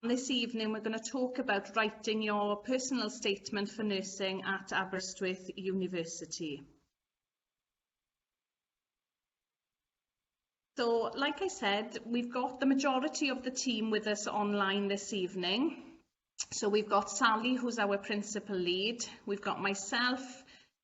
This evening we're going to talk about writing your personal statement for nursing at Aberystwyth University. So, like I said, we've got the majority of the team with us online this evening. So we've got Sally, who's our principal lead. We've got myself.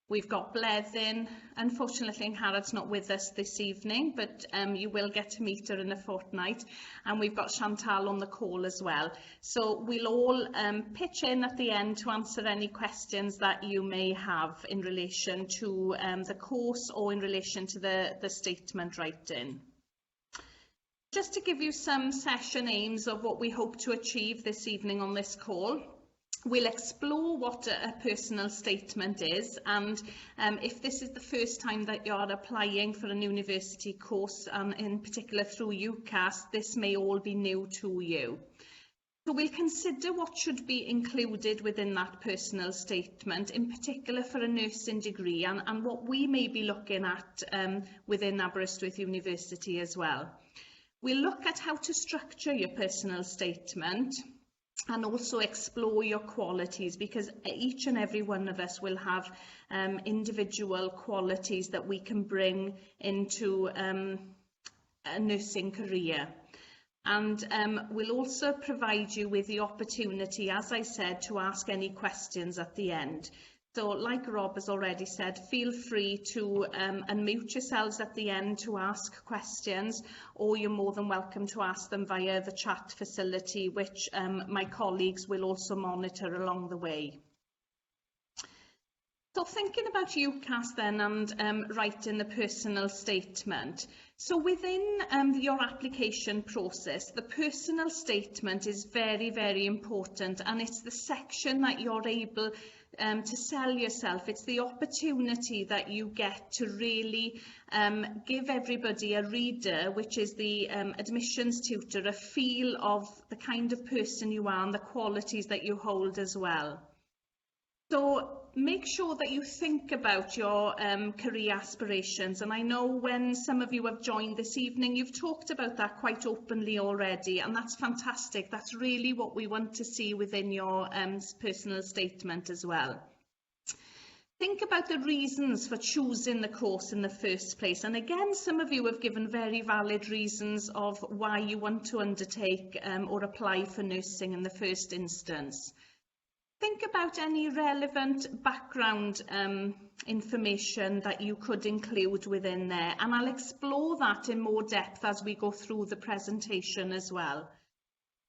We've got Bleddyn. Unfortunately, Harrod's not with us this evening, but you will get to meet her in a fortnight. And we've got Chantal on the call as well. So we'll all pitch in at the end to answer any questions that you may have in relation to the course or in relation to the statement writing. Just to give you some session aims of what we hope to achieve this evening on this call. We'll explore what a personal statement is, and if this is the first time that you're applying for an university course, in particular through UCAS, this may all be new to you. So we'll consider what should be included within that personal statement, in particular for a nursing degree, and what we may be looking at within Aberystwyth University as well. We'll look at how to structure your personal statement, and also explore your qualities, because each and every one of us will have individual qualities that we can bring into a nursing career. And we'll also provide you with the opportunity, as I said, to ask any questions at the end. So, like Rob has already said, feel free to unmute yourselves at the end to ask questions, or you're more than welcome to ask them via the chat facility, which my colleagues will also monitor along the way. So thinking about UCAS then and writing the personal statement. So within your application process, the personal statement is very, very important, and it's the section that you're able to sell yourself. It's the opportunity that you get to really give everybody, a reader, which is the admissions tutor, a feel of the kind of person you are and the qualities that you hold as well. So make sure that you think about your career aspirations, and I know when some of you have joined this evening, you've talked about that quite openly already, and that's fantastic. That's really what we want to see within your personal statement as well. Think about the reasons for choosing the course in the first place, and again, some of you have given very valid reasons of why you want to undertake or apply for nursing in the first instance. Think about any relevant background information that you could include within there, and I'll explore that in more depth as we go through the presentation as well.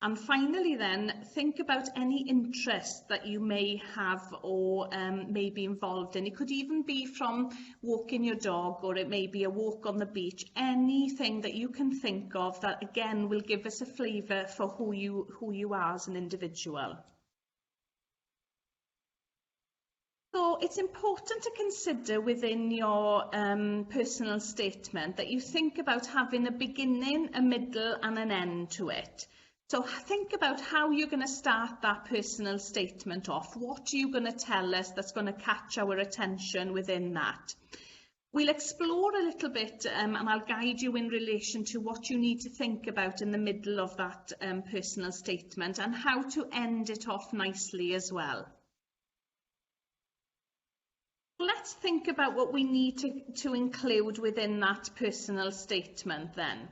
And finally then, think about any interest that you may have or may be involved in. It could even be from walking your dog, or it may be a walk on the beach, anything that you can think of that again will give us a flavour for who you are as an individual. So it's important to consider within your personal statement that you think about having a beginning, a middle and an end to it. So think about how you're going to start that personal statement off. What are you going to tell us that's going to catch our attention within that? We'll explore a little bit and I'll guide you in relation to what you need to think about in the middle of that personal statement and how to end it off nicely as well. Let's think about what we need to include within that personal statement then.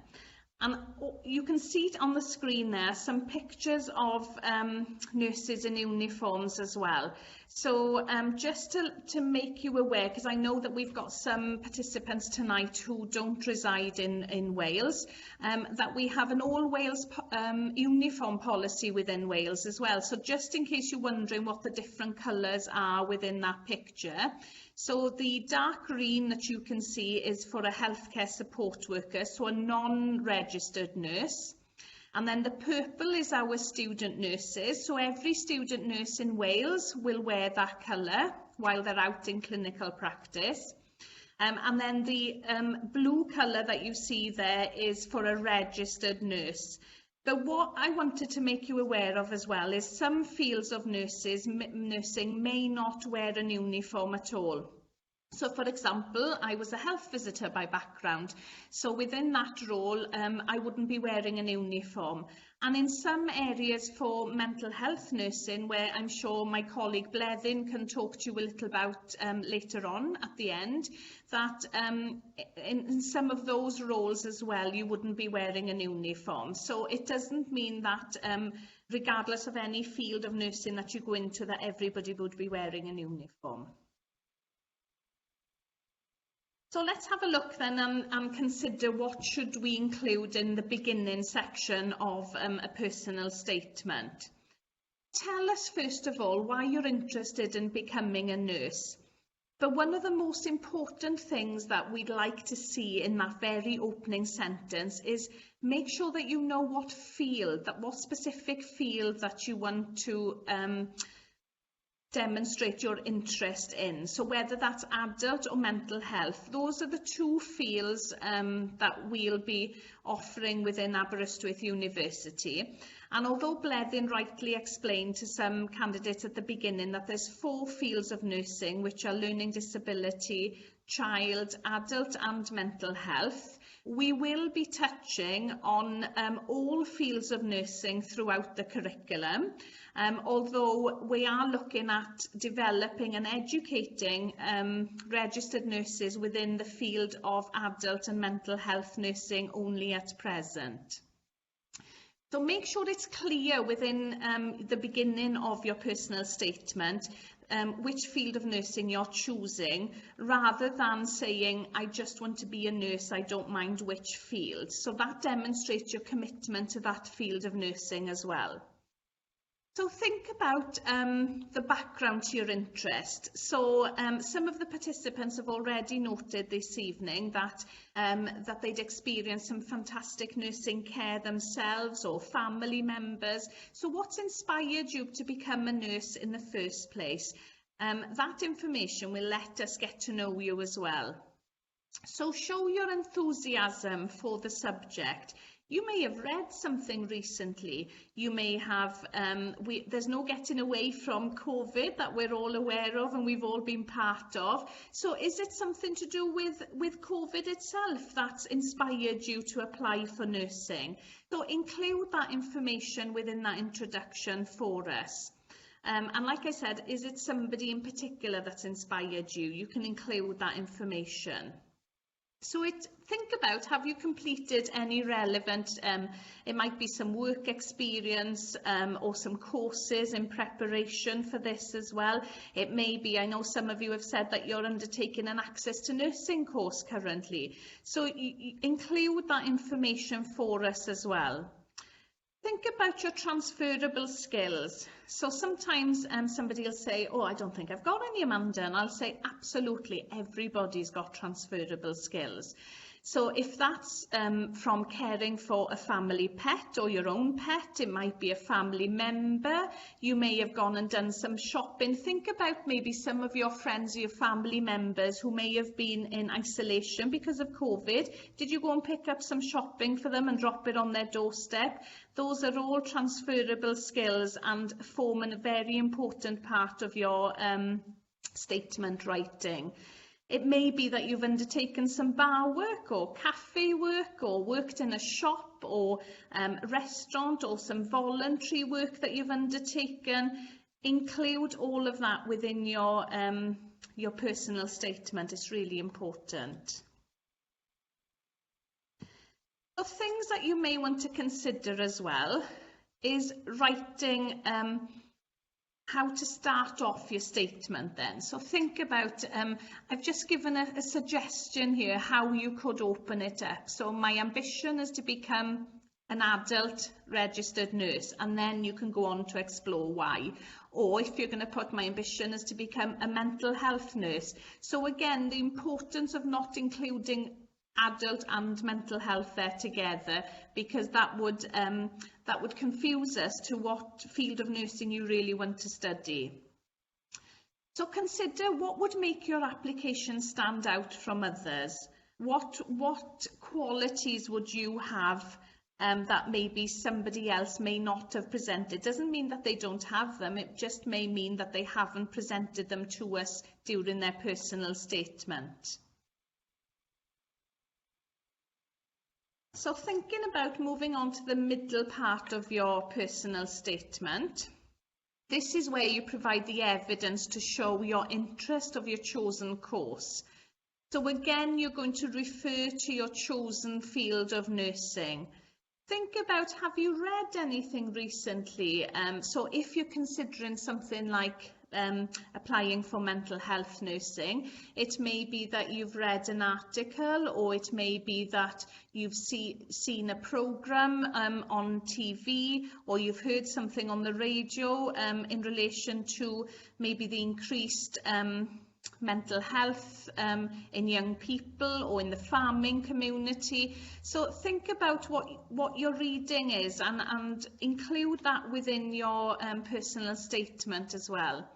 And you can see it on the screen there, some pictures of nurses in uniforms as well. So just to make you aware, because I know that we've got some participants tonight who don't reside in Wales, that we have an all Wales uniform policy within Wales as well. So just in case you're wondering what the different colours are within that picture. So the dark green that you can see is for a healthcare support worker, so a non-registered nurse. And then the purple is our student nurses. So every student nurse in Wales will wear that colour while they're out in clinical practice. And then the blue colour that you see there is for a registered nurse. But what I wanted to make you aware of as well is some fields of nursing may not wear an uniform at all. So, for example, I was a health visitor by background, so within that role I wouldn't be wearing an uniform. And in some areas for mental health nursing, where I'm sure my colleague Blevin can talk to you a little about later on at the end, that in some of those roles as well you wouldn't be wearing an uniform. So it doesn't mean that regardless of any field of nursing that you go into, that everybody would be wearing a uniform. So let's have a look then and consider what should we include in the beginning section of a personal statement. Tell us first of all why you're interested in becoming a nurse. But one of the most important things that we'd like to see in that very opening sentence is make sure that you know what specific field that you want to demonstrate your interest in. So whether that's adult or mental health, those are the two fields that we'll be offering within Aberystwyth University. And although Blevin rightly explained to some candidates at the beginning that there's 4 fields of nursing, which are learning disability, child, adult and mental health, we will be touching on all fields of nursing throughout the curriculum. Although we are looking at developing and educating registered nurses within the field of adult and mental health nursing only at present. So make sure it's clear within the beginning of your personal statement which field of nursing you're choosing, rather than saying, I just want to be a nurse, I don't mind which field. So that demonstrates your commitment to that field of nursing as well. So think about the background to your interest. So some of the participants have already noted this evening that they'd experienced some fantastic nursing care themselves or family members. So what's inspired you to become a nurse in the first place? That information will let us get to know you as well. So show your enthusiasm for the subject. You may have read something recently. You may have, there's no getting away from COVID that we're all aware of and we've all been part of. So is it something to do with COVID itself that's inspired you to apply for nursing? So include that information within that introduction for us. And like I said, is it somebody in particular that's inspired you? You can include that information. So think about, have you completed any relevant, it might be some work experience or some courses in preparation for this as well. It may be, I know some of you have said that you're undertaking an access to nursing course currently. So you include that information for us as well. Think about your transferable skills. So sometimes somebody will say, oh, I don't think I've got any, Amanda. And I'll say, absolutely, everybody's got transferable skills. So if that's from caring for a family pet or your own pet, it might be a family member. You may have gone and done some shopping. Think about maybe some of your friends or your family members who may have been in isolation because of COVID. Did you go and pick up some shopping for them and drop it on their doorstep? Those are all transferable skills and form a very important part of your statement writing. It may be that you've undertaken some bar work or cafe work or worked in a shop or restaurant or some voluntary work that you've undertaken. Include all of that within your personal statement. It's really important. So things that you may want to consider as well is writing how to start off your statement then. So think about, I've just given a suggestion here how you could open it up. So my ambition is to become an adult registered nurse, and then you can go on to explore why. Or if you're going to put my ambition is to become a mental health nurse. So again, the importance of not including adult and mental health there together, because that would confuse us to what field of nursing you really want to study. So consider what would make your application stand out from others. What qualities would you have that maybe somebody else may not have presented. Doesn't mean that they don't have them, it just may mean that they haven't presented them to us during their personal statement. So thinking about moving on to the middle part of your personal statement, this is where you provide the evidence to show your interest of your chosen course. So again, you're going to refer to your chosen field of nursing. Think about, have you read anything recently? So if you're considering something like applying for mental health nursing, it may be that you've read an article, or it may be that you've seen a programme on TV, or you've heard something on the radio in relation to maybe the increased mental health in young people or in the farming community. So think about what your reading is and include that within your personal statement as well.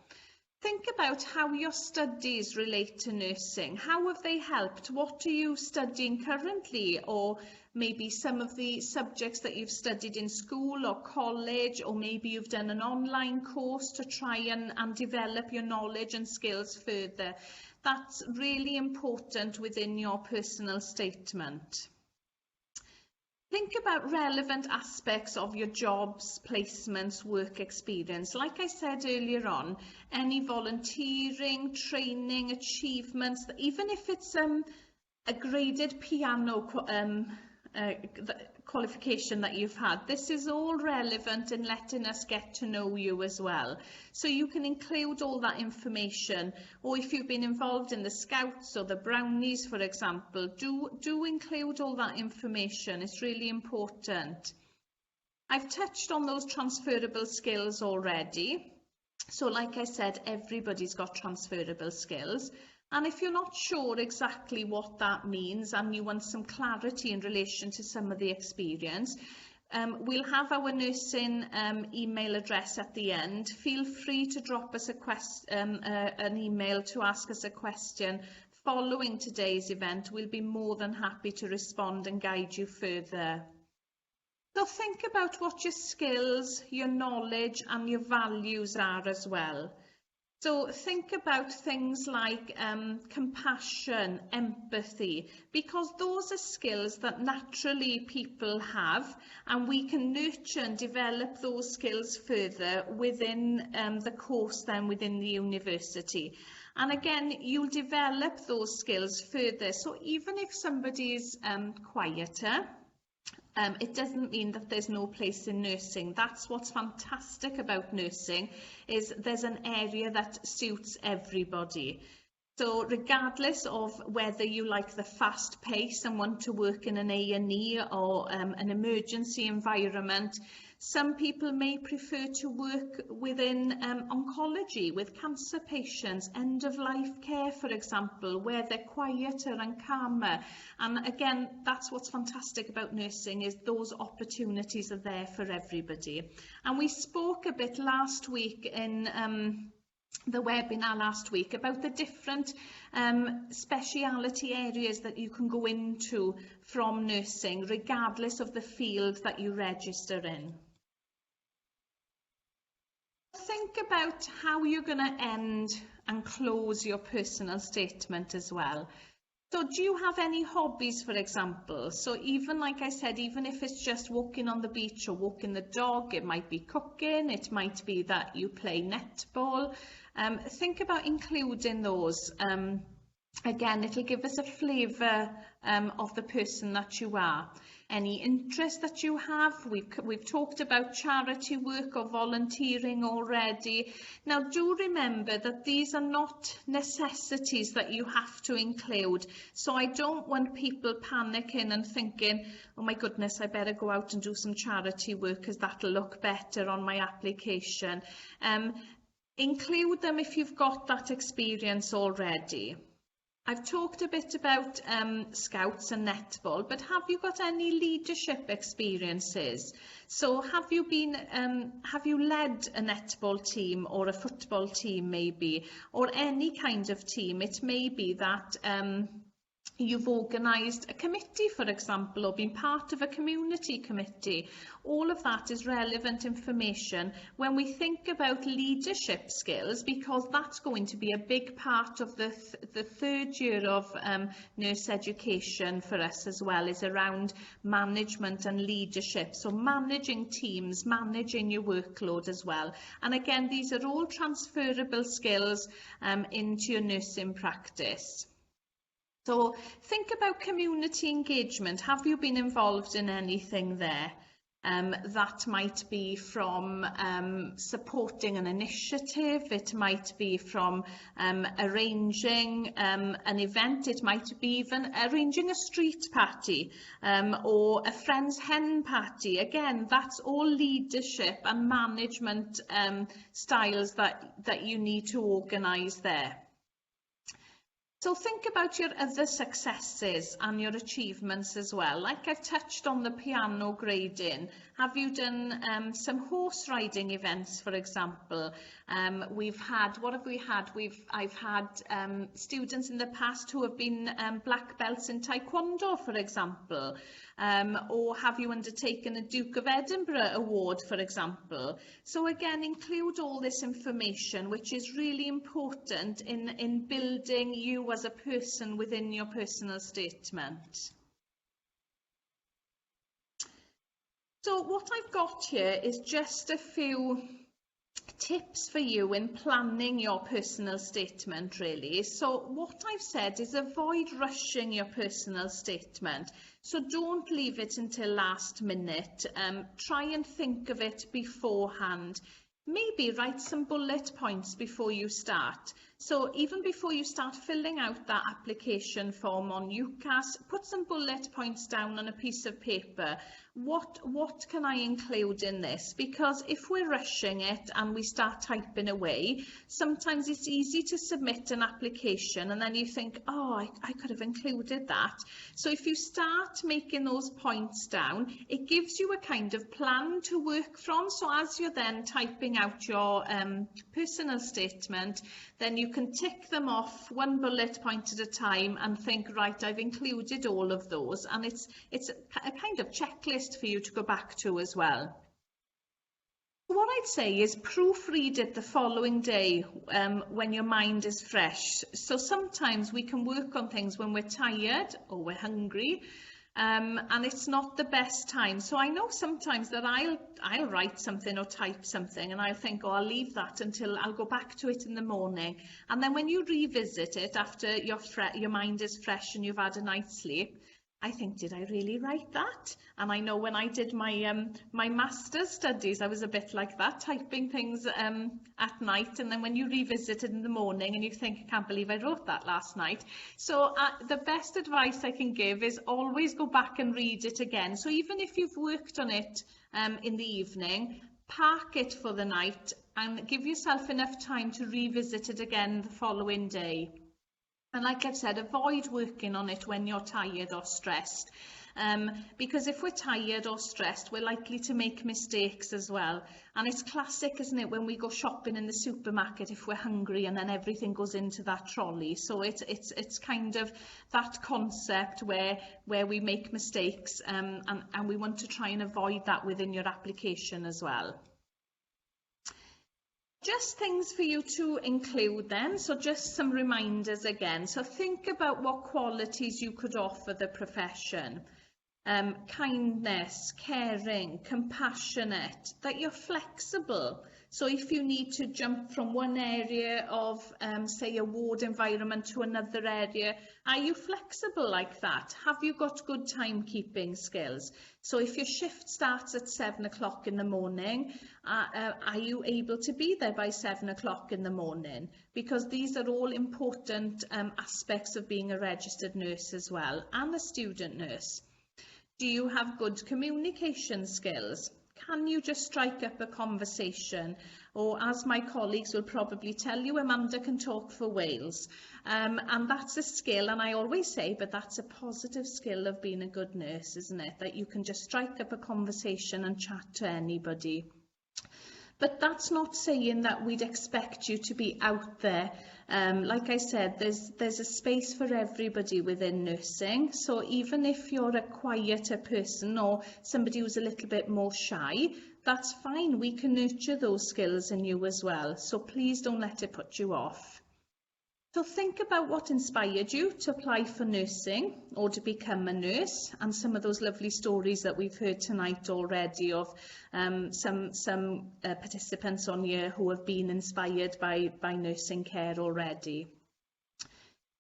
Think about how your studies relate to nursing. How have they helped? What are you studying currently? Or maybe some of the subjects that you've studied in school or college, or maybe you've done an online course to try and develop your knowledge and skills further. That's really important within your personal statement. Think about relevant aspects of your jobs, placements, work experience. Like I said earlier on, any volunteering, training, achievements, even if it's a graded piano qualification that you've had, this is all relevant in letting us get to know you as well. So you can include all that information, or if you've been involved in the Scouts or the Brownies, for example, do include all that information. It's really important. I've touched on those transferable skills already. So like I said, everybody's got transferable skills. And if you're not sure exactly what that means and you want some clarity in relation to some of the experience, we'll have our nursing email address at the end. Feel free to drop us an email to ask us a question following today's event. We'll be more than happy to respond and guide you further. So think about what your skills, your knowledge and your values are as well. So think about things like compassion, empathy, because those are skills that naturally people have, and we can nurture and develop those skills further within the course then within the university. And again, you'll develop those skills further. So even if somebody is quieter, it doesn't mean that there's no place in nursing. That's what's fantastic about nursing, is there's an area that suits everybody. So regardless of whether you like the fast pace and want to work in an A&E or an emergency environment, some people may prefer to work within oncology with cancer patients, end-of-life care, for example, where they're quieter and calmer. And again, that's what's fantastic about nursing, is those opportunities are there for everybody. And we spoke a bit last week in the webinar last week about the different speciality areas that you can go into from nursing, regardless of the field that you register in. Think about how you're going to end and close your personal statement as well. So do you have any hobbies, for example? So even, like I said, even if it's just walking on the beach or walking the dog, it might be cooking, it might be that you play netball. Think about including those. Again, it'll give us a flavour of the person that you are. Any interest that you have, we've talked about charity work or volunteering already. Now do remember that these are not necessities that you have to include. So I don't want people panicking and thinking, oh my goodness, I better go out and do some charity work because that'll look better on my application. Include them if you've got that experience already. I've talked a bit about Scouts and netball, but have you got any leadership experiences? So have you led a netball team or a football team maybe, or any kind of team? It may be that you've organised a committee, for example, or been part of a community committee. All of that is relevant information when we think about leadership skills, because that's going to be a big part of the third year of nurse education for us as well, is around management and leadership. So managing teams, managing your workload as well. And again, these are all transferable skills into your nursing practice. So think about community engagement. Have you been involved in anything there? That might be from supporting an initiative, it might be from arranging an event, it might be even arranging a street party or a friend's hen party. Again, that's all leadership and management styles that you need to organise there. So think about your other successes and your achievements as well. Like I've touched on the piano grading. Have you done some horse riding events, for example? We've had, what have we had? I've had students in the past who have been black belts in Taekwondo, for example. Or have you undertaken a Duke of Edinburgh award, for example? So again, include all this information, which is really important in building you as a person within your personal statement. So what I've got here is just a few tips for you in planning your personal statement, really. So what I've said is avoid rushing your personal statement. So don't leave it until last minute. Try and think of it beforehand. Maybe write some bullet points before you start. So even before you start filling out that application form on UCAS, put some bullet points down on a piece of paper. What can I include in this? Because if we're rushing it and we start typing away, sometimes it's easy to submit an application and then you think, oh, I could have included that. So if you start making those points down, it gives you a kind of plan to work from. So as you're then typing out your personal statement, then you can tick them off one bullet point at a time and think, right, I've included all of those. And it's a kind of checklist for you to go back to as well. What I'd say is proofread it the following day when your mind is fresh. So sometimes we can work on things when we're tired or we're hungry. And it's not the best time. So I know sometimes that I'll write something or type something and I'll think, oh, I'll leave that until I'll go back to it in the morning. And then when you revisit it after your mind is fresh and you've had a night's sleep, I think, did I really write that? And I know when I did my my master's studies, I was a bit like that, typing things at night, and then when you revisit it in the morning and you think, I can't believe I wrote that last night. So the best advice I can give is always go back and read it again. So even if you've worked on it in the evening, park it for the night and give yourself enough time to revisit it again the following day. And like I've said, avoid working on it when you're tired or stressed. Because if we're tired or stressed, we're likely to make mistakes as well. And it's classic, isn't it, when we go shopping in the supermarket if we're hungry and then everything goes into that trolley. So it's kind of that concept where we make mistakes and we want to try and avoid that within your application as well. Just things for you to include then, so just some reminders again. So think about what qualities you could offer the profession. Kindness, caring, compassionate, that you're flexible. So if you need to jump from one area of, say, a ward environment to another area, are you flexible like that? Have you got good timekeeping skills? So if your shift starts at 7 o'clock in the morning, are you able to be there by 7 o'clock in the morning? Because these are all important aspects of being a registered nurse as well, and a student nurse. Do you have good communication skills? Can you just strike up a conversation? Or as my colleagues will probably tell you, Amanda can talk for Wales. And that's a skill, and I always say, but that's a positive skill of being a good nurse, isn't it? That you can just strike up a conversation and chat to anybody. But that's not saying that we'd expect you to be out there. Like I said, there's a space for everybody within nursing. So even if you're a quieter person or somebody who's a little bit more shy, that's fine. We can nurture those skills in you as well. So please don't let it put you off. So think about what inspired you to apply for nursing or to become a nurse, and some of those lovely stories that we've heard tonight already of some participants on here who have been inspired by nursing care already.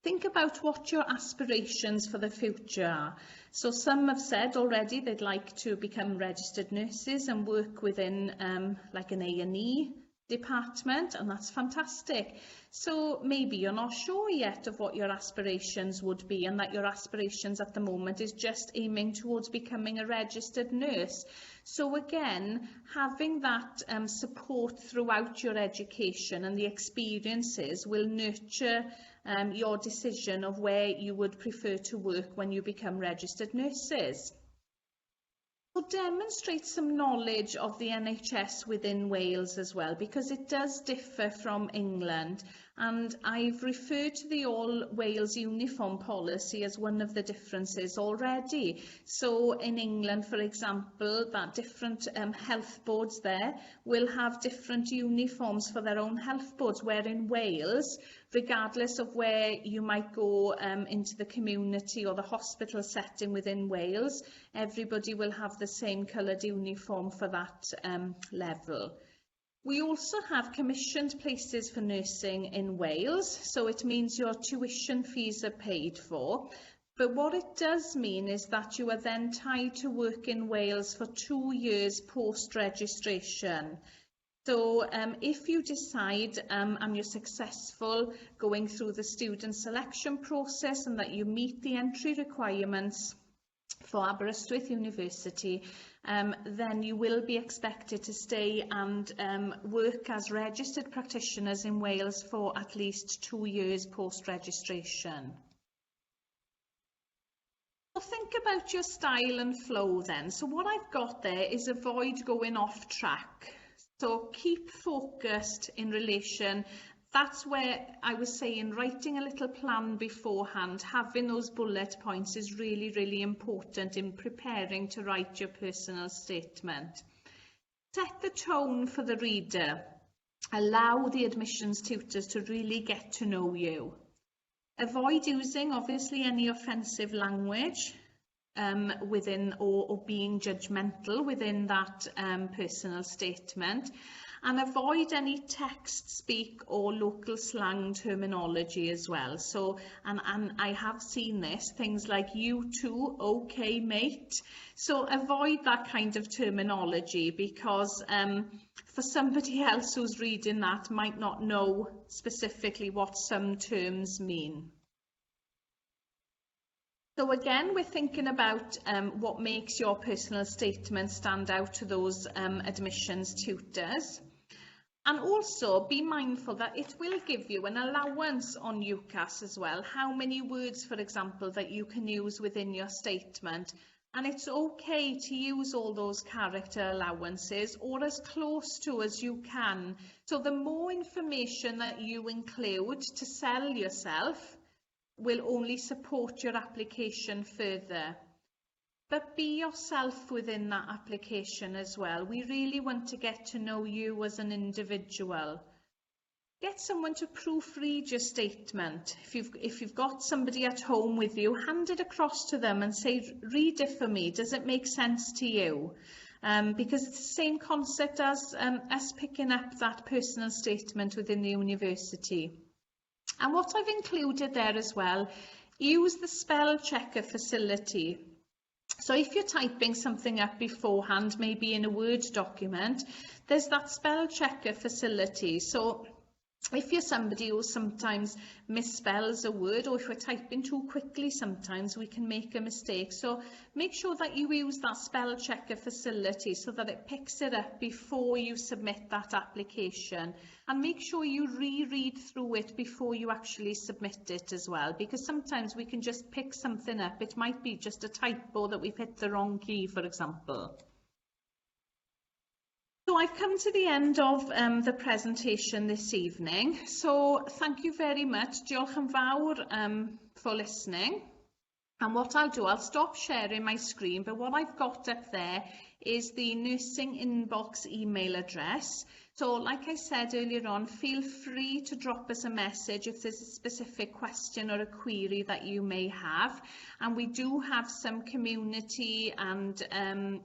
Think about what your aspirations for the future are. So some have said already they'd like to become registered nurses and work within like an A&E department, and that's fantastic. So maybe you're not sure yet of what your aspirations would be, and that your aspirations at the moment is just aiming towards becoming a registered nurse. So again, having that support throughout your education and the experiences will nurture your decision of where you would prefer to work when you become registered nurses. So demonstrate some knowledge of the NHS within Wales as well, because it does differ from England, and I've referred to the All Wales Uniform Policy as one of the differences already. So in England, for example, that different health boards there will have different uniforms for their own health boards, where in Wales, regardless of where you might go into the community or the hospital setting within Wales, everybody will have the same coloured uniform for that level. We also have commissioned places for nursing in Wales, so it means your tuition fees are paid for. But what it does mean is that you are then tied to work in Wales for 2 years post-registration. So if you decide and you're successful going through the student selection process and that you meet the entry requirements for Aberystwyth University, then you will be expected to stay and work as registered practitioners in Wales for at least 2 years post-registration. So think about your style and flow then. So what I've got there is avoid going off track. So keep focused in relation. That's where I was saying writing a little plan beforehand, having those bullet points is really, really important in preparing to write your personal statement. Set the tone for the reader. Allow the admissions tutors to really get to know you. Avoid using, obviously, any offensive language within or being judgmental within that personal statement. And avoid any text speak or local slang terminology as well. So, and I have seen this, things like you too, okay mate. So avoid that kind of terminology, because for somebody else who's reading that might not know specifically what some terms mean. So again, we're thinking about what makes your personal statement stand out to those admissions tutors. And also be mindful that it will give you an allowance on UCAS as well, how many words, for example, that you can use within your statement. And it's okay to use all those character allowances or as close to as you can. So the more information that you include to sell yourself will only support your application further. But be yourself within that application as well. We really want to get to know you as an individual. Get someone to proofread your statement. If you've got somebody at home with you, hand it across to them and say, read it for me. Does it make sense to you? Because it's the same concept as us picking up that personal statement within the university. And what I've included there as well, use the spell checker facility. So if you're typing something up beforehand, maybe in a Word document, there's that spell checker facility. So if you're somebody who sometimes misspells a word, or if we're typing too quickly, sometimes we can make a mistake. So make sure that you use that spell checker facility so that it picks it up before you submit that application. And make sure you reread through it before you actually submit it as well, because sometimes we can just pick something up. It might be just a typo that we've hit the wrong key, for example. So I've come to the end of the presentation this evening. So thank you very much. Diolch yn fawr for listening. And what I'll do, I'll stop sharing my screen, but what I've got up there is the nursing inbox email address. So like I said earlier on, feel free to drop us a message if there's a specific question or a query that you may have. And we do have some community and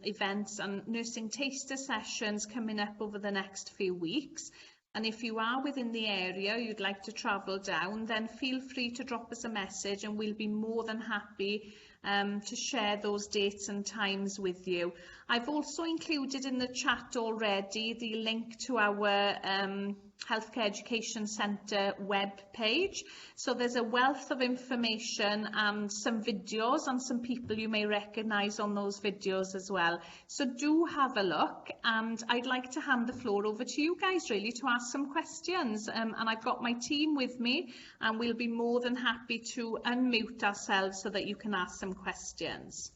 events and nursing taster sessions coming up over the next few weeks. And if you are within the area, you'd like to travel down, then feel free to drop us a message and we'll be more than happy to share those dates and times with you. I've also included in the chat already the link to our Healthcare Education Centre web page. So there's a wealth of information and some videos and some people you may recognise on those videos as well. So do have a look, and I'd like to hand the floor over to you guys really to ask some questions. And I've got my team with me and we'll be more than happy to unmute ourselves so that you can ask some questions.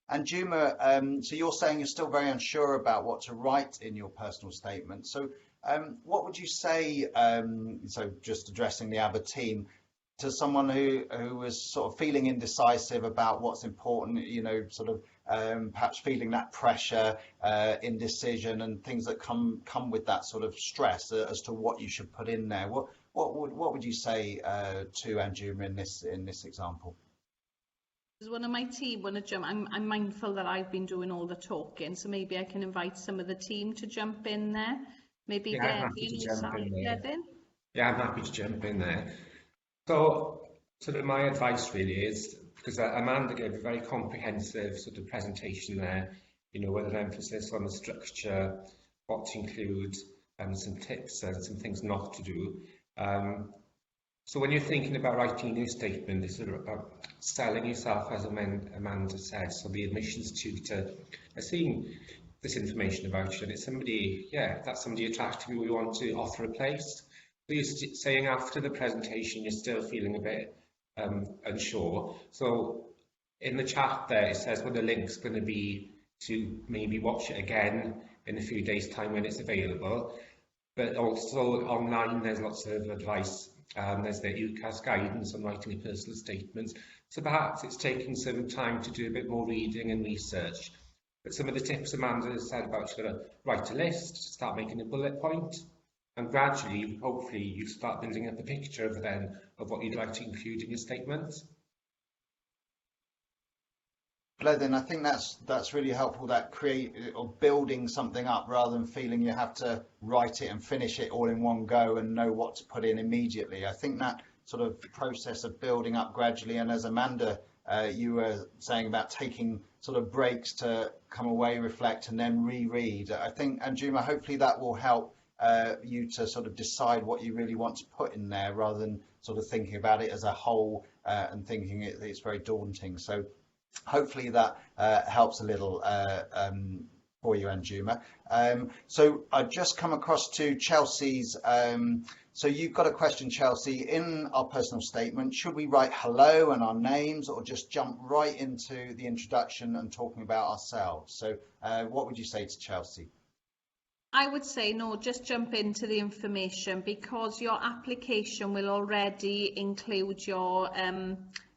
And Juma, so you're saying you're still very unsure about what to write in your personal statement. So what would you say, so just addressing the Aber team, to someone who was sort of feeling indecisive about what's important, you know, sort of perhaps feeling that pressure, indecision and things that come with that sort of stress as to what you should put in there? What would you say to Anjuma in this example? Does one of my team want to jump? I'm mindful that I've been doing all the talking, so maybe I can invite some of the team to jump in there. Maybe Yeah, I'm happy to jump in there. So sort of my advice really is, because Amanda gave a very comprehensive sort of presentation there, you know, with an emphasis on the structure, what to include, some tips and some things not to do. So when you're thinking about writing a new statement, it's sort of about selling yourself, as Amanda said. So the admissions tutor has seen this information about you, and it's somebody, that's somebody attractive who we want to offer a place. So you're saying after the presentation, you're still feeling a bit unsure. So in the chat there, it says the link's going to be to maybe watch it again in a few days' time when it's available. But also online, there's lots of advice. There's the UCAS guidance on writing a personal statement. So perhaps it's taking some time to do a bit more reading and research. But some of the tips Amanda has said about you've got to write a list, start making a bullet point, and gradually, hopefully, you start building up a picture of what you'd like to include in your statement. Then I think that's really helpful, that building something up rather than feeling you have to write it and finish it all in one go and know what to put in immediately. I think that sort of process of building up gradually, and as Amanda, you were saying about taking sort of breaks to come away, reflect and then reread. I think, Anjuma, hopefully that will help you to sort of decide what you really want to put in there rather than sort of thinking about it as a whole and thinking it's very daunting. So hopefully that helps a little for you, Anjuma. So I've just come across to Chelsea's. So you've got a question, Chelsea. In our personal statement, should we write hello and our names, or just jump right into the introduction and talking about ourselves? So what would you say to Chelsea? I would say no, just jump into the information, because your application will already include your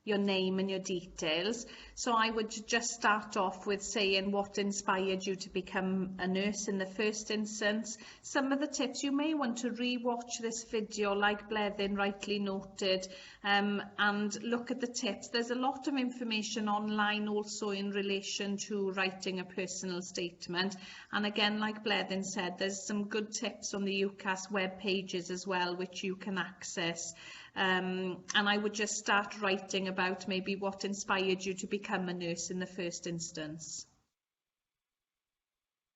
name and your details. So I would just start off with saying what inspired you to become a nurse in the first instance. Some of the tips, you may want to re-watch this video like Bleddyn rightly noted, and look at the tips. There's a lot of information online also in relation to writing a personal statement, and again, like Bleddyn said, there's some good tips on the UCAS web pages as well which you can access. And I would just start writing about maybe what inspired you to become a nurse in the first instance.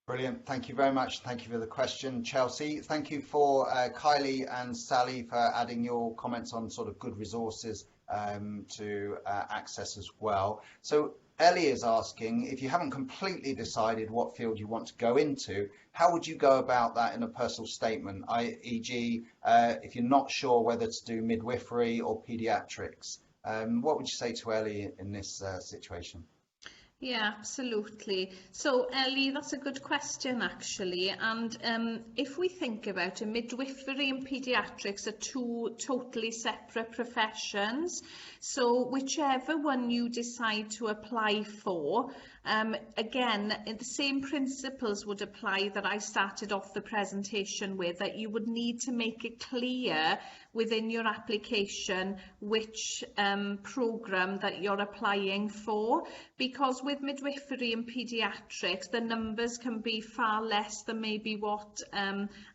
Brilliant. Thank you very much. Thank you for the question, Chelsea. Thank you for Kylie and Sally for adding your comments on sort of good resources to access as well. So Ellie is asking, if you haven't completely decided what field you want to go into, how would you go about that in a personal statement, e.g. if you're not sure whether to do midwifery or pediatrics? What would you say to Ellie in this situation? Yeah, absolutely. So, Ellie, that's a good question actually. And if we think about it, midwifery and pediatrics are two totally separate professions. So, whichever one you decide to apply for, again, the same principles would apply that I started off the presentation with, that you would need to make it clear within your application which programme that you're applying for, because with midwifery and paediatrics the numbers can be far less than maybe what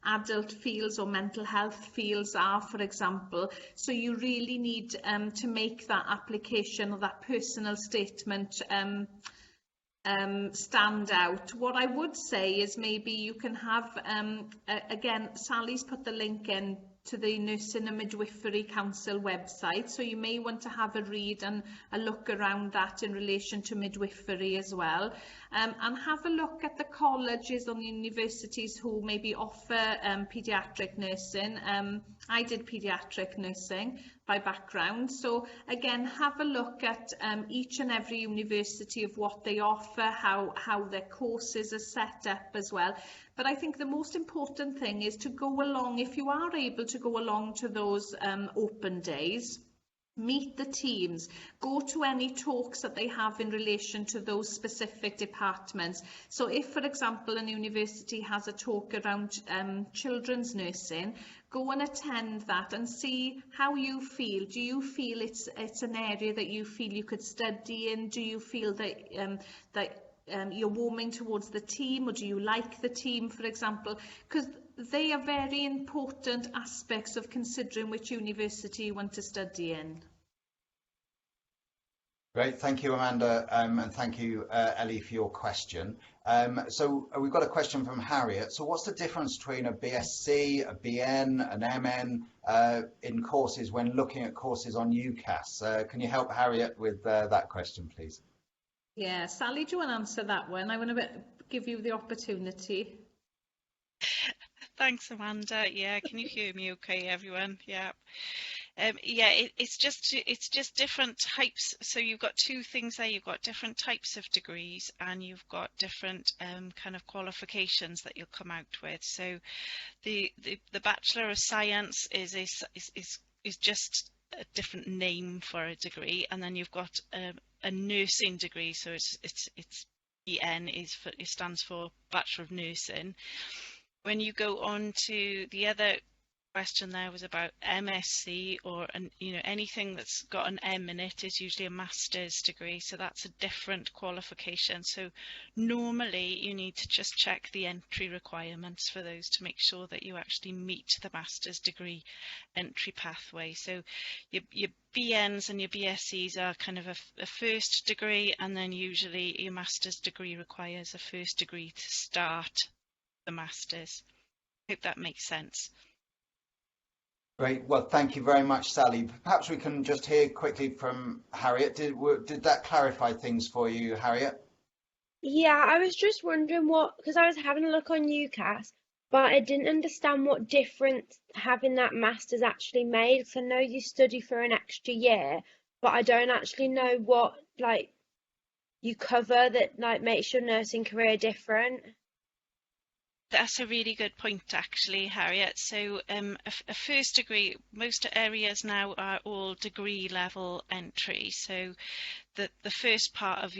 adult fields or mental health fields are, for example. So you really need to make that application or that personal statement stand out. What I would say is maybe you can have, again, Sally's put the link in to the Nursing and Midwifery Council website, so you may want to have a read and a look around that in relation to midwifery as well, and have a look at the colleges or the universities who maybe offer paediatric nursing. I did paediatric nursing by background, so again, have a look at each and every university of what they offer, how their courses are set up as well. But I think the most important thing is to go along, if you are able to go along to those open days, meet the teams, go to any talks that they have in relation to those specific departments. So if, for example, an university has a talk around children's nursing, go and attend that and see how you feel. Do you feel it's an area that you feel you could study in? Do you feel that you're warming towards the team, or do you like the team, for example? Because they are very important aspects of considering which university you want to study in. Great, thank you, Amanda, and thank you, Ellie, for your question. So we've got a question from Harriet. So what's the difference between a BSc, a BN, an MN in courses when looking at courses on UCAS? Can you help Harriet with that question, please? Yeah, Sally, do you want to answer that one? I want to give you the opportunity. Thanks, Amanda. Yeah, can you hear me okay, everyone? Yeah. It's just different types. So you've got two things there. You've got different types of degrees, and you've got different kind of qualifications that you'll come out with. So the Bachelor of Science is just a different name for a degree, and then you've got a nursing degree. So it's BN it stands for Bachelor of Nursing. When you go on to the other question, there was about MSc, or anything that's got an M in it is usually a master's degree, so that's a different qualification. So normally you need to just check the entry requirements for those to make sure that you actually meet the master's degree entry pathway. So your BNs and your BScs are kind of a first degree, and then usually your master's degree requires a first degree to start the master's. I hope that makes sense. Great. Well, thank you very much, Sally. Perhaps we can just hear quickly from Harriet. Did that clarify things for you, Harriet? Yeah, I was just wondering because I was having a look on UCAS, but I didn't understand what difference having that master's actually made. Because I know you study for an extra year, but I don't actually know what you cover that makes your nursing career different. That's a really good point, actually, Harriet. So a first degree, most areas now are all degree level entry. So the first part of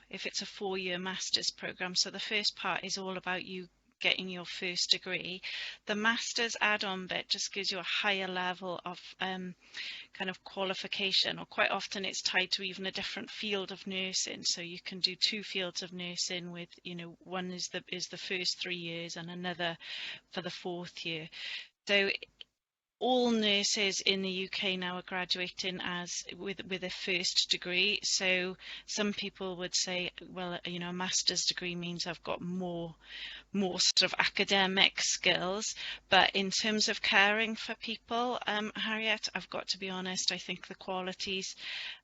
if it's a 4-year master's programme, so the first part is all about you getting your first degree. The master's add-on bit just gives you a higher level of kind of qualification, or quite often it's tied to even a different field of nursing. So you can do 2 fields of nursing with, one is the first 3 years and another for the 4th year. So all nurses in the UK now are graduating with a first degree. So some people would say, well, a master's degree means I've got more sort of academic skills, but in terms of caring for people, Harriet, I've got to be honest, I think the qualities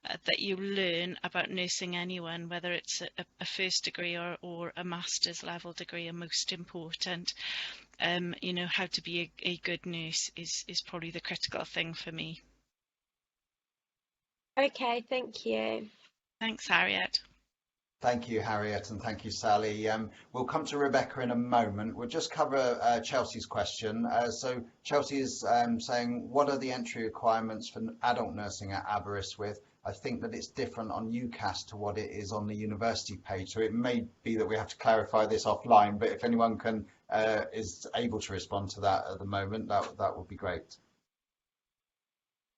that you learn about nursing anyone, whether it's a first degree or a master's level degree, are most important. How to be a good nurse is probably the critical thing for me. Okay, thank you. Thanks, Harriet. Thank you, Harriet, and thank you, Sally. We'll come to Rebecca in a moment. We'll just cover Chelsea's question. So Chelsea is saying, what are the entry requirements for adult nursing at Aberystwyth? I think that it's different on UCAS to what it is on the university page. So it may be that we have to clarify this offline, but if anyone is able to respond to that at the moment, that would be great.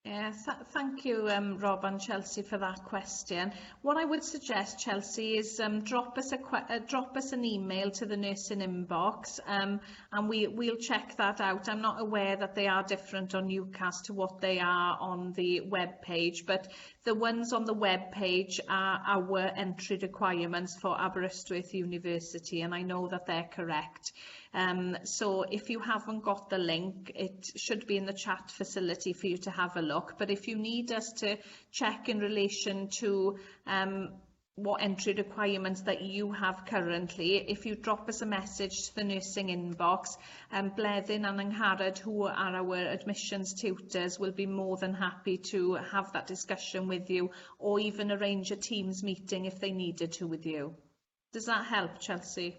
Yeah, thank you, Rob and Chelsea, for that question. What I would suggest, Chelsea, is drop us an email to the nursing inbox, and we'll check that out. I'm not aware that they are different on UCAS to what they are on the web page, but the ones on the web page are our entry requirements for Aberystwyth University, and I know that they're correct. So if you haven't got the link, it should be in the chat facility for you to have a look. But if you need us to check in relation to what entry requirements that you have currently, if you drop us a message to the nursing inbox, Bleddyn and Angharad, who are our admissions tutors, will be more than happy to have that discussion with you, or even arrange a Teams meeting if they needed to with you. Does that help, Chelsea?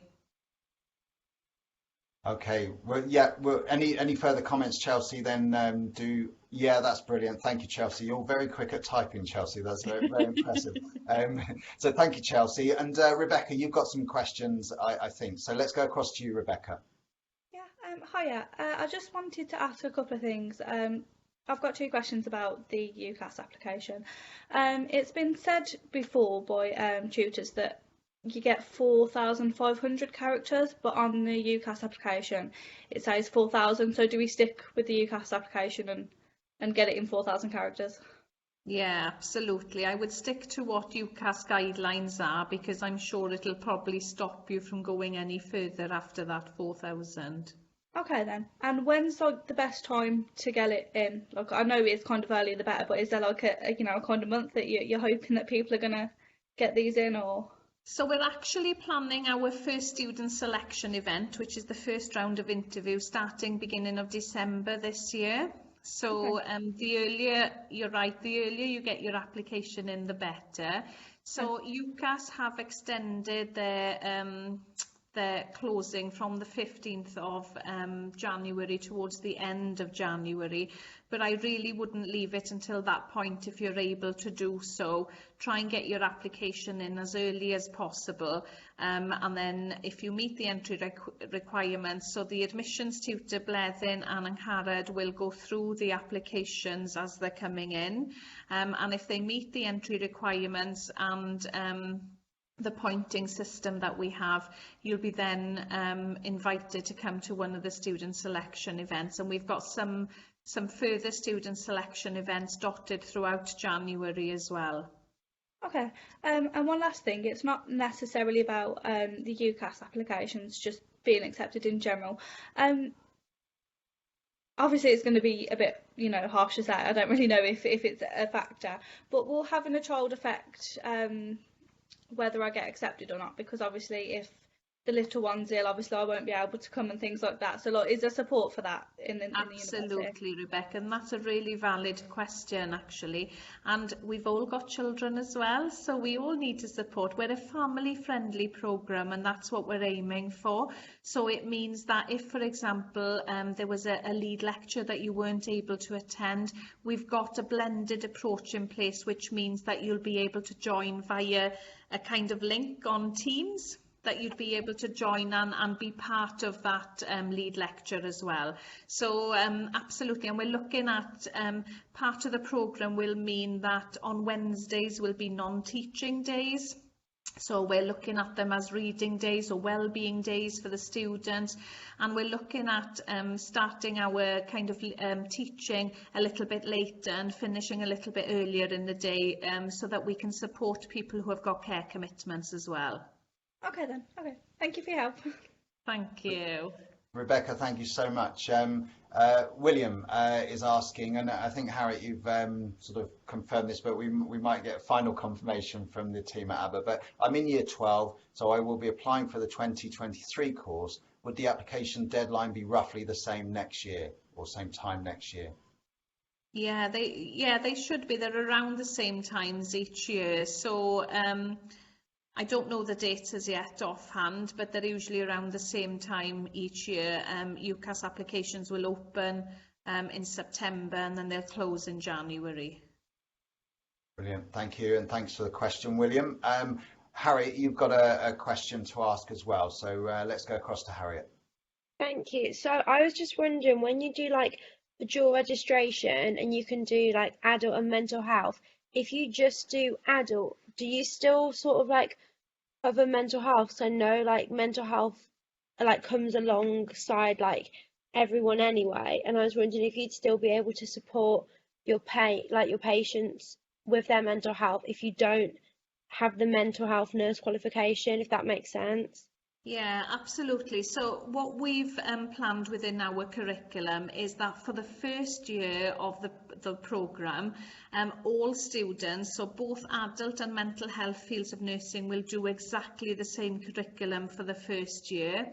Okay, well, yeah, well, any further comments, Chelsea, then yeah, that's brilliant. Thank you, Chelsea. You're very quick at typing, Chelsea. That's very, very impressive. So thank you, Chelsea. And Rebecca, you've got some questions, I think. So let's go across to you, Rebecca. Yeah, hiya. I just wanted to ask a couple of things. I've got two questions about the UCAS application. It's been said before by tutors that you get 4,500 characters, but on the UCAS application it says 4,000. So do we stick with the UCAS application and get it in 4,000 characters? Yeah, absolutely. I would stick to what UCAS guidelines are, because I'm sure it'll probably stop you from going any further after that 4,000. Okay then. And when's like the best time to get it in? Like, I know it's kind of earlier the better, but is there like a kind of month that you're hoping that people are gonna get these in, or? So we're actually planning our first student selection event, which is the first round of interviews, starting beginning of December this year. So the earlier, you're right, the earlier you get your application in, the better. So UCAS have extended their closing from the 15th of January towards the end of January, but I really wouldn't leave it until that point if you're able to do so. Try and get your application in as early as possible, and then if you meet the entry requirements, so the admissions tutor Bleddyn and Angharad will go through the applications as they're coming in, and if they meet the entry requirements and the pointing system that we have, you'll be then invited to come to one of the student selection events, and we've got some further student selection events dotted throughout January as well. Okay, and one last thing, it's not necessarily about the UCAS applications just being accepted in general. Obviously it's going to be a bit, harsh to say, I don't really know if it's a factor, but will having a child affect whether I get accepted or not? Because obviously if the little one's ill, obviously I won't be able to come and things like that. So is there support for that in the university? Absolutely, Rebecca, and that's a really valid question actually, and we've all got children as well, so we all need to support. We're a family friendly programme, and that's what we're aiming for. So it means that if, for example, there was a lead lecture that you weren't able to attend, we've got a blended approach in place, which means that you'll be able to join via a kind of link on Teams, that you'd be able to join and be part of that lead lecture as well. So absolutely, and we're looking at part of the programme will mean that on Wednesdays will be non-teaching days. So we're looking at them as reading days or well-being days for the students, and we're looking at starting our kind of teaching a little bit later and finishing a little bit earlier in the day, so that we can support people who have got care commitments as well. Okay then, okay. Thank you for your help. Thank you. Rebecca, thank you so much. William is asking, and I think, Harriet, you've sort of confirmed this, but we might get final confirmation from the team at ABBA. But I'm in year 12, so I will be applying for the 2023 course. Would the application deadline be roughly the same next year, or same time next year? Yeah, they should be. They're around the same times each year. So I don't know the dates as yet offhand, but they're usually around the same time each year. UCAS applications will open in September and then they'll close in January. Brilliant, thank you, and thanks for the question, William. Harriet, you've got a question to ask as well, so let's go across to Harriet. Thank you. So I was just wondering, when you do like the dual registration and you can do like adult and mental health, if you just do adult, do you still sort of like cover mental health? So I know like mental health like comes alongside like everyone anyway, and I was wondering if you'd still be able to support your patients with their mental health if you don't have the mental health nurse qualification, if that makes sense. Yeah, absolutely. So what we've planned within our curriculum is that for the first year of the programme, all students, so both adult and mental health fields of nursing, will do exactly the same curriculum for the first year.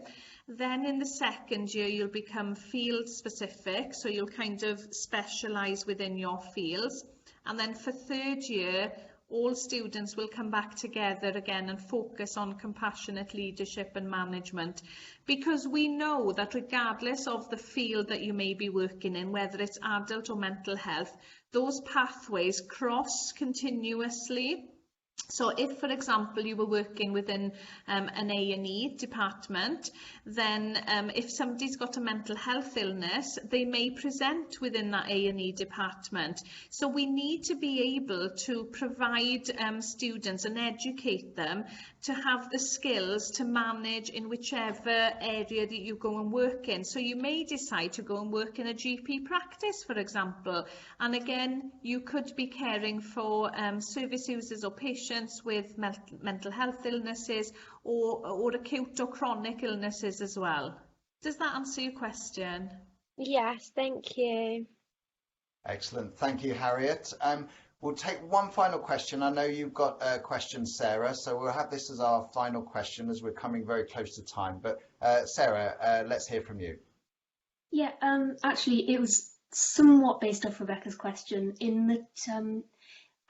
Then in the second year, you'll become field specific, so you'll kind of specialise within your fields. And then for third year, all students will come back together again and focus on compassionate leadership and management, because we know that regardless of the field that you may be working in, whether it's adult or mental health, those pathways cross continuously. So if, for example, you were working within an A&E department, then if somebody's got a mental health illness, they may present within that A&E department. So we need to be able to provide students and educate them to have the skills to manage in whichever area that you go and work in. So you may decide to go and work in a GP practice, for example, and again, you could be caring for service users or patients with mental health illnesses or acute or chronic illnesses as well. Does that answer your question? Yes, thank you. Excellent, thank you, Harriet. We'll take one final question. I know you've got a question, Sarah, so we'll have this as our final question as we're coming very close to time. But Sarah, let's hear from you. Yeah, actually, it was somewhat based off Rebecca's question in that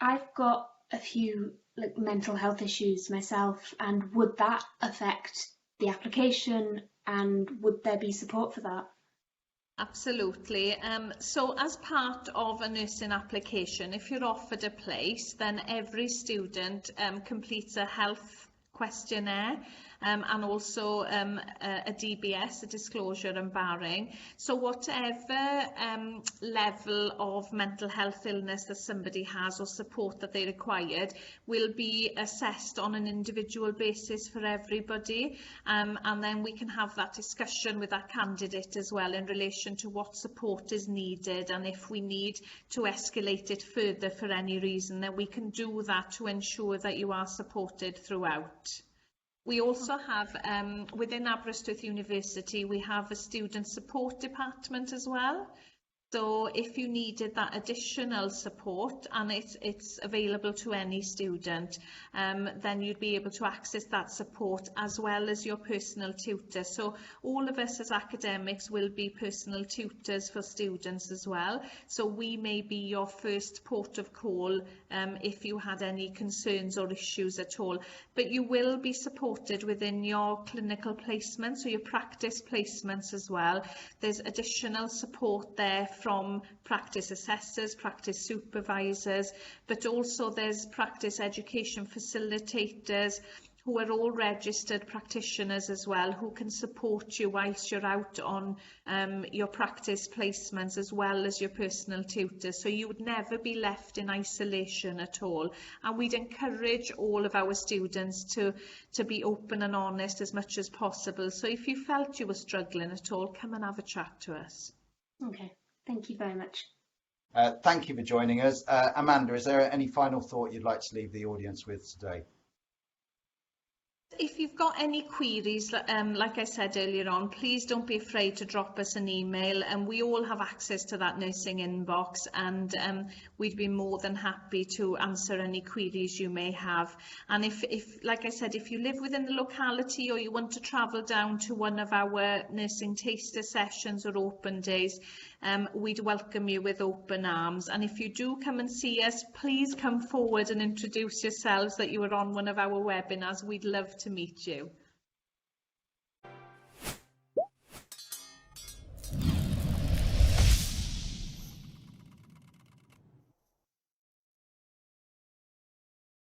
I've got a few like mental health issues myself, and would that affect the application, and would there be support for that? Absolutely. So as part of a nursing application, if you're offered a place, then every student completes a health questionnaire and also a DBS, a disclosure and barring. So whatever level of mental health illness that somebody has or support that they required will be assessed on an individual basis for everybody, and then we can have that discussion with that candidate as well in relation to what support is needed, and if we need to escalate it further for any reason, then we can do that to ensure that you are supported throughout. We also have, within Aberystwyth University, we have a student support department as well. So if you needed that additional support, and it's available to any student, then you'd be able to access that support as well as your personal tutor. So all of us as academics will be personal tutors for students as well. So we may be your first port of call if you had any concerns or issues at all. But you will be supported within your clinical placements, so your practice placements as well. There's additional support there from practice assessors, practice supervisors, but also there's practice education facilitators who are all registered practitioners as well, who can support you whilst you're out on your practice placements as well as your personal tutor. So you would never be left in isolation at all. And we'd encourage all of our students to be open and honest as much as possible. So if you felt you were struggling at all, come and have a chat to us. Okay, thank you very much. Thank you for joining us. Amanda, is there any final thought you'd like to leave the audience with today? if you've got any queries, like I said earlier on, please don't be afraid to drop us an email, and we all have access to that nursing inbox, and we'd be more than happy to answer any queries you may have. And if like I said, if you live within the locality or you want to travel down to one of our nursing taster sessions or open days, we'd welcome you with open arms. And if you do come and see us, please come forward and introduce yourselves that you were on one of our webinars. We'd love to meet you.